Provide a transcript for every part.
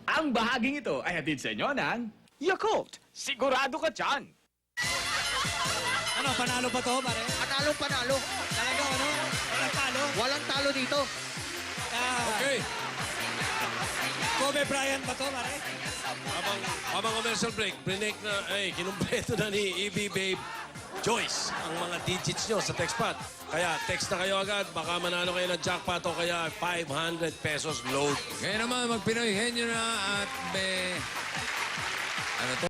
Ang bahaging ito ay hatid sa inyo ng Yakult. Sigurado ka dyan! Ano, panalo pa to, pare? Panalo. Talaga, ano? Walang talo. Walang talo dito. Okay. Kobe Bryant ba to, pare? Habang commercial break, kinumpleto na ni EB Babe Joyce ang mga digits nyo sa TextPad. Kaya text na kayo agad, baka manalo kayo ng jackpot o kaya 500 pesos load. Ngayon naman, mag-Pinoy henyo na at may... Ano to?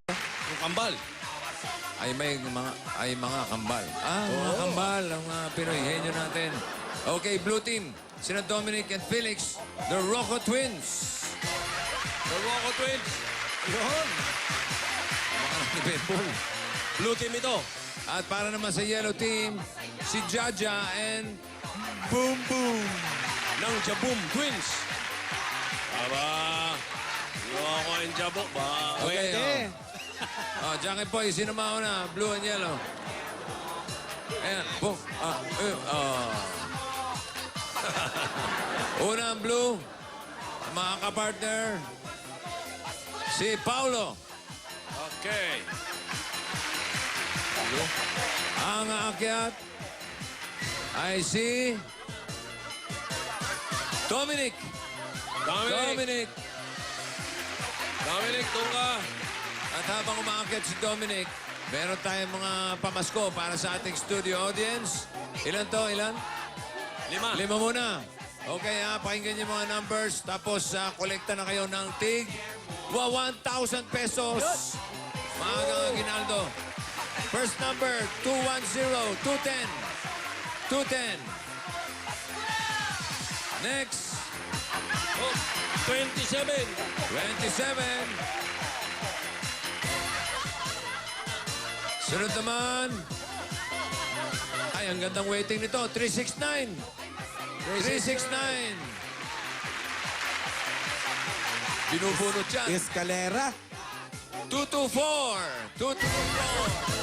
Yung kambal. Ay mga kambal. Mga kambal, ang mga Pinoy henyo natin. Okay, blue team. Sina Dominic and Felix, the Rocco Twins. The Rocco Twins. Yun. Mga ni Blue team ito. At para naman sa yellow team, si Jaja and Boom Boom. Ng Jaboom Twins. Aba, Rocco and Jabo. Okay, Jackie Boy, sino mauna? Blue and yellow. Ayan, boom. Una ang blue, mga kapartner, si Paulo. Okay. Ang aakyat ay si Dominic. Dominic, doon ka. At habang umaakyat si Dominic, meron tayong mga pamasko para sa ating studio audience. Ilan to? Ilan? 5. 5 muna. Okay pakinggan niyo mga numbers. Tapos kolekta na kayo ng tig 1,000 pesos. Maagang Aguinaldo. First number, 210, 210. 210. Next, 27. 27. Sunod naman. Ay, ang gandang waiting nito. 369. 369. Binubunot yan. Escalera. 224. 224.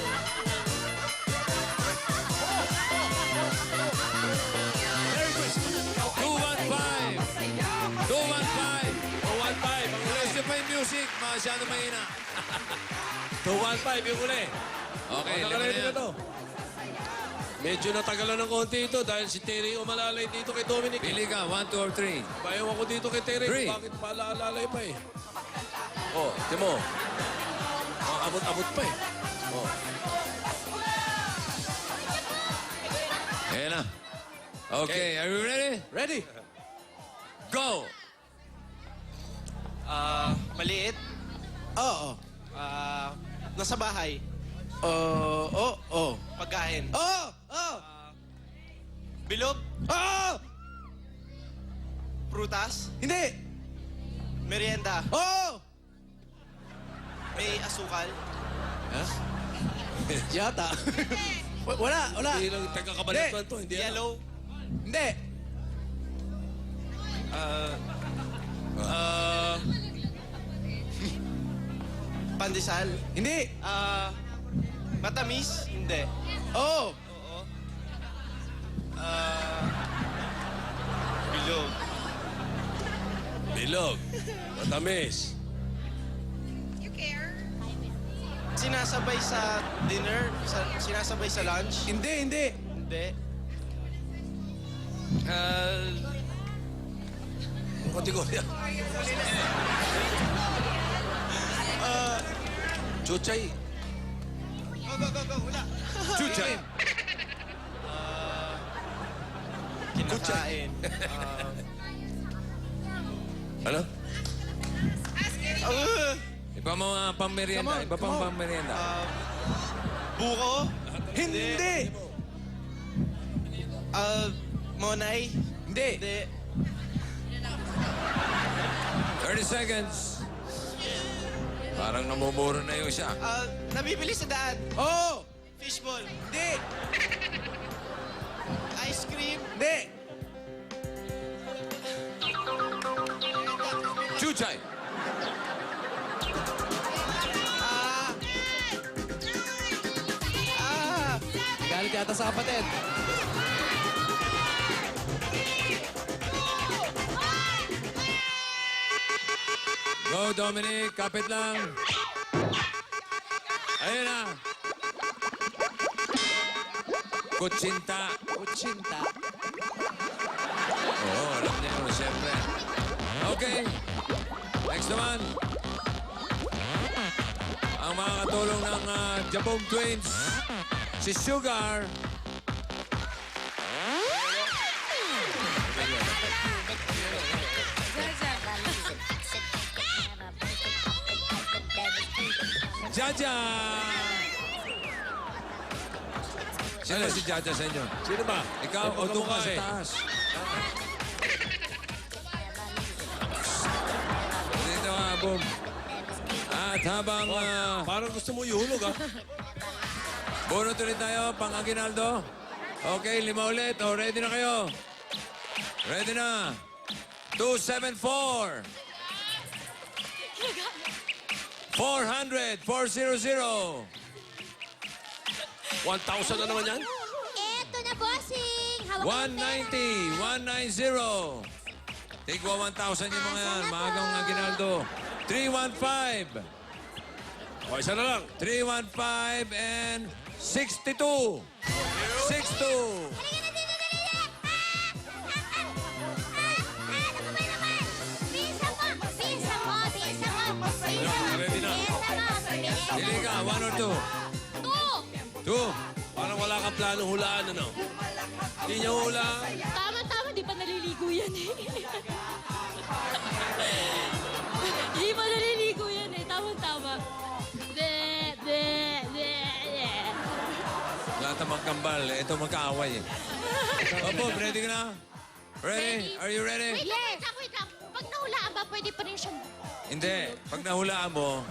215. 215. 215. Rest nyo pa yung music. Masyado mahina. 215 yung uli. Okay, Ano lima na ready na yan. to? Medyo natagalan ng konti ito dahil si Terry umalalay dito kay Dominic. Pili ka, 1, 2, or 3. Bayaw ako dito kay Terry. Three. Bakit paalaalay pa eh? Oh, timo. Oh, abot-abot pa eh. Oh. Ayan na. Okay, are you ready? Ready? Go! Maliit. Oo. Nasa bahay. Pagkain. Bilog. Prutas. Hindi. Merienda. May asukal. Yata. Wala. Hindi lang taga-kabalatuan to. Hindi alam. Yellow. Hindi. Pandesal. Hindi. Matamis. Hindi. Oo. Bilog. Bilog. Matamis. Sinasabay sa dinner. Sinasabay sa lunch. Hindi. Hindi. Kategorya. Chuchay. Go. Wala. Chuchay. Kinakain. Ano? Iba mga pamerienda. Iba pang pamerienda. Buko. Hindi. Monay. Hindi. Hindi. 30 seconds. Parang namumuro na yung isa. Nabibili sa daan. Oo. Fishball. Hindi. Ice cream. Hindi. Chuchay. Galit yata sa kapatid. Go, Dominic. Kapit lang. Ayun na. Kutsinta. Kutsinta. Oo, alam niya yun, siyempre. Okay. Next naman. Ang mga katulong ng Jabong Twins. Si Sugar. Jaja! Sino si Jaja sa inyo? Sino ba? Ikaw o doon ka sa taas? Dito nga, boom. At habang Parang gusto mo ihulog, ah. bunot ulit tayo, pang Aguinaldo. Okay, 5 ulit. O, ready na kayo? Ready na. 274. 400. 400. 1,000 na naman yan? Eto na, bossing! Hawak ang pera. 190. 190. Tigwa 1,000 yung mga yan. Maagang Aguinaldo. 315. O, isa na lang. 315 and 62. 62. Halika na dito, dali na! Nakabay naman! Bisa mo! Bisa mo! Bisa mo! Bisa mo! Ready na. Bisa mo! Bisa Pili ka, 1 or 2? 2. Parang wala kang plano hulaan, ano? Hindi niya hulaan. Tama-tama, di pa naliligo yan eh. Di pa naliligo yan eh. Tama-tama. Be, be, be, be. Lahat ng magkambal. Ito magkaaway eh. Opo, ready ka na? Ready? Are you ready? Wait lang, wait lang. Pag nahulaan ba, pwede pa rin siyang... Hindi. Pag nahulaan mo,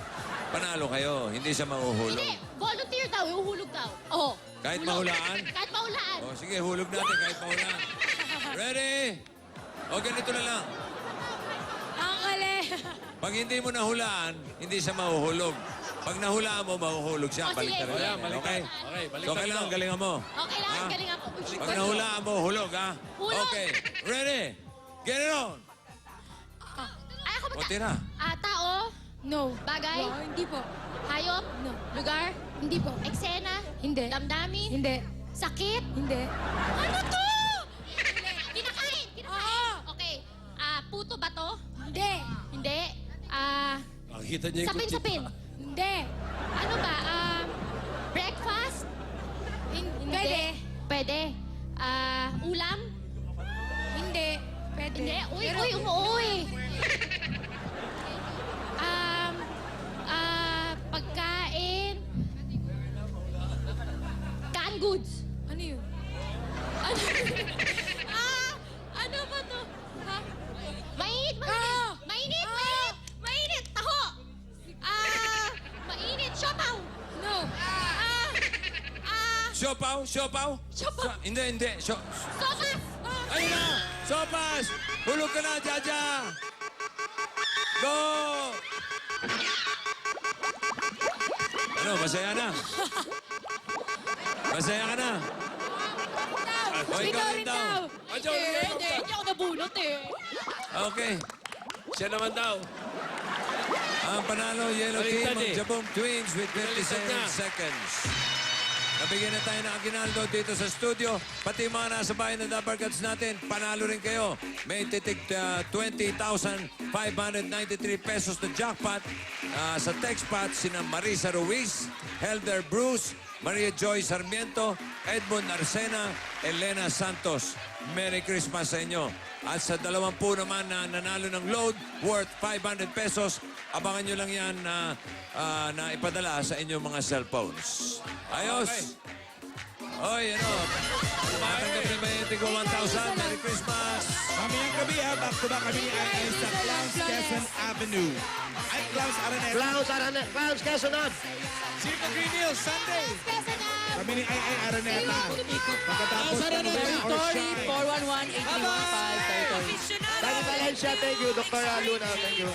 panalo kayo. Hindi siya mahuhulog. Hindi, volunteer daw, uhulog daw. Oo. Kahit Hulog. mahulaan? Kahit mahulaan. O sige, hulog natin kahit mahulaan. Ready? O ganito na lang. Ang kali. Pag hindi mo nahulaan, hindi siya mahuhulog. Pag nahulaan mo, mahuhulog siya. O, sige. Balik Sige. natin. Okay? Okay, balik So, kailangan galingan mo. Okay lang, Ha? galing ako. Pag nahulaan mo, hulog, ha? Hulog. Okay. Ready? Get it on! Ay, ako O, tira. Tao? No. Bagay? Hindi po. Hayop? No. Lugar? Hindi po. Eksena? Hindi. Damdamin? Hindi. Sakit? Hindi. Ano to? Kinakain? Kinakain? Okay. Puto ba to? Hindi. Hindi. Nakita niya yung Sapin-sapin? Hindi. Ano ba? Breakfast? Hindi. Pwede. Pwede. Ulam? Hindi. Pwede. Hindi. Uy, umuuwi. Pagkain. Canned goods. Ano yun? Ano? Ano ba to? Ha? Mainit, mainit. Mainit, mainit. Mainit, taho. Mainit, siopaw. No. Siopaw? Siopaw? Siopaw. Hindi. Sopas. Ayun na! Sopas! Hulog ka na, Jaja! Go! Ano, masaya na? Masaya ka na? O, ikaw rin daw. Hindi ako nabunot eh. Okay. Siya naman daw. Ang panalo, Yellow Team Baliktad ng eh. Jabong Twins with 57 Baliktad na. seconds. Nabigyan na tayo ng Aguinaldo dito sa studio. Pati yung mga nasa bahay na Dabarkats natin, panalo rin kayo. May titig 20,593 pesos na jackpot. Sa textpot, sina Marisa Ruiz, Helder Bruce, Maria Joy Sarmiento, Edmond Arcena, Elena Santos. Merry Christmas sa inyo. At sa 20 naman na nanalo ng load worth 500 pesos, abangan nyo lang yan na ipadala sa inyong mga cellphones. Ayos! Oy, ano? Matanggap rin ba yung tigo 1,000? Merry Christmas! Mamayang gabi ha, back to back kami ay sa Clowns Quezon Avenue. Ay, Clowns Araneta. Clowns, Quezon. Circo Green Hills, Sunday. Kami ni Ay Araneta. Pagkatapos ng or Shine. 411-8115. Dani Valencia, thank you. Dr. Luna, thank you.